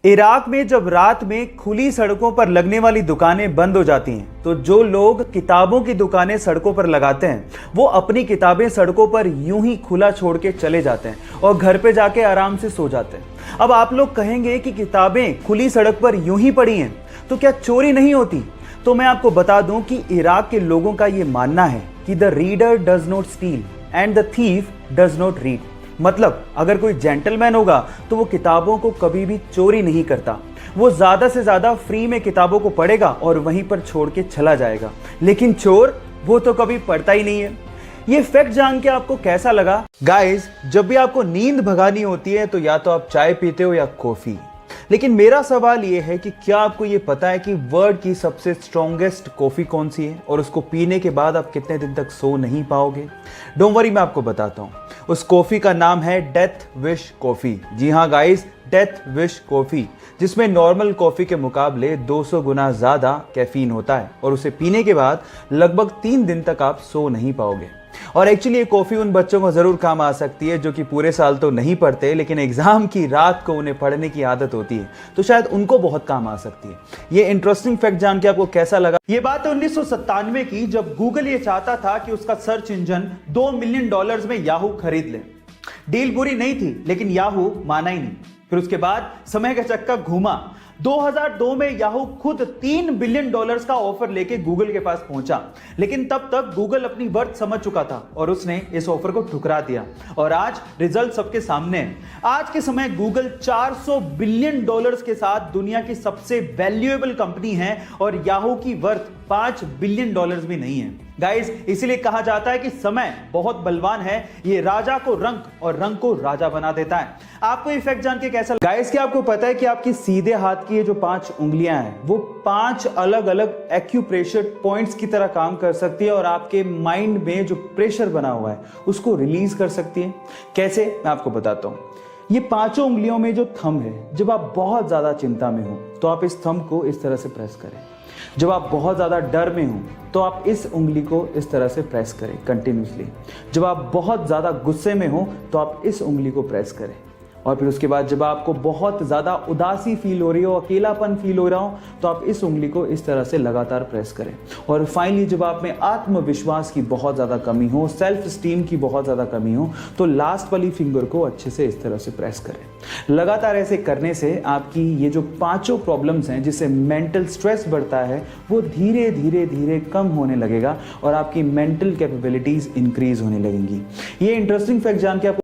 Iraq में जब रात में खुली सड़कों पर लगने वाली दुकानें बंद हो जाती हैं तो जो लोग किताबों की दुकानें सड़कों पर लगाते हैं वो अपनी किताबें सड़कों पर यूं ही खुला छोड़ के चले जाते हैं और घर पे जाके आराम से सो जाते हैं। अब आप लोग कहेंगे कि किताबें खुली सड़क पर यूं ही पड़ी हैं तो क्या चोरी नहीं होती? तो मैं आपको बता दूं कि इराक के लोगों का ये मानना है कि the reader does not steel and the thief does not read. मतलब अगर कोई जेंटलमैन होगा तो वो किताबों को कभी भी चोरी नहीं करता। वो ज्यादा से ज्यादा फ्री में किताबों को पढ़ेगा और वहीं पर छोड़ के चला जाएगा। लेकिन चोर वो तो कभी पढ़ता ही नहीं है। ये फैक्ट जान के आपको कैसा लगा? गाइस, जब भी आपको नींद भगानी होती है तो या तो आप चाय पीते हो या कॉफी। लेकिन मेरा सवाल ये है कि क्या आपको ये पता है कि वर्ल्ड की सबसे स्ट्रॉन्गेस्ट कॉफी कौन सी है और उसको पीने के बाद आप कितने दिन तक सो नहीं पाओगे? डोंट वरी, मैं आपको बताता हूँ। उस कॉफी का नाम है डेथ विश कॉफी। जी हाँ गाइस, डेथ विश कॉफी, जिसमें नॉर्मल कॉफी के मुकाबले 200 गुना ज्यादा कैफीन होता है और उसे पीने के बाद लगभग 3 दिन तक आप सो नहीं पाओगे। और एक्चुअली ये कॉफी उन बच्चों को जरूर काम आ सकती है जो कि पूरे साल तो नहीं पढ़ते लेकिन एग्जाम की रात को उन्हें पढ़ने की आदत होती है, तो शायद उनको बहुत काम आ सकती है। ये इंटरेस्टिंग फैक्ट जान के आपको कैसा लगा? ये बात है 1997 की, जब गूगल ये चाहता था कि उसका सर्च इंजन $2 मिलियन में याहू खरीद ले। डील बुरी नहीं थी लेकिन याहू माना ही नहीं। फिर उसके बाद समय का चक्का घूमा। 2002 में याहू खुद $3 बिलियन का ऑफर लेके गूगल के पास पहुंचा, लेकिन तब तक गूगल अपनी वर्थ समझ चुका था और उसने इस ऑफर को ठुकरा दिया। और आज रिजल्ट सबके सामने है। आज के समय गूगल $400 बिलियन के साथ दुनिया की सबसे वैल्यूएबल कंपनी है और याहू की वर्थ $5 बिलियन भी नहीं है। गाइस, इसीलिए कहा जाता है कि समय बहुत बलवान है, ये राजा को रंग और रंग को राजा बना देता है। आपको ये फैक्ट जान के कैसा लगा? गाइस, क्या आपको पता है कि आपकी सीधे हाथ की ये जो 5 उंगलियां हैं वो 5 अलग अलग एक्यूप्रेशर पॉइंट्स की तरह काम कर सकती है और आपके माइंड में जो प्रेशर बना हुआ है उसको रिलीज कर सकती है। कैसे, मैं आपको बताता हूं। ये 5 उंगलियों में जो थंब है, जब आप बहुत ज्यादा चिंता में हो तो आप इस थंब को इस तरह से प्रेस करें। जब आप बहुत ज़्यादा डर में हो तो आप इस उंगली को इस तरह से प्रेस करें कंटिन्यूसली। जब आप बहुत ज़्यादा गुस्से में हो तो आप इस उंगली को प्रेस करें। और फिर उसके बाद जब आपको बहुत ज़्यादा उदासी फील हो रही हो, अकेलापन फील हो रहा हो तो आप इस उंगली को इस तरह से लगातार प्रेस करें। और फाइनली जब आप में आत्मविश्वास की बहुत ज़्यादा कमी हो, सेल्फ स्टीम की बहुत ज़्यादा कमी हो तो लास्ट वाली फिंगर को अच्छे से इस तरह से प्रेस करें। लगातार ऐसे करने से आपकी ये जो 5 प्रॉब्लम्स हैं जिससे मेंटल स्ट्रेस बढ़ता है वो धीरे धीरे धीरे कम होने लगेगा और आपकी मेंटल कैपेबिलिटीज़ इंक्रीज होने लगेंगी। ये इंटरेस्टिंग फैक्ट जान के आपको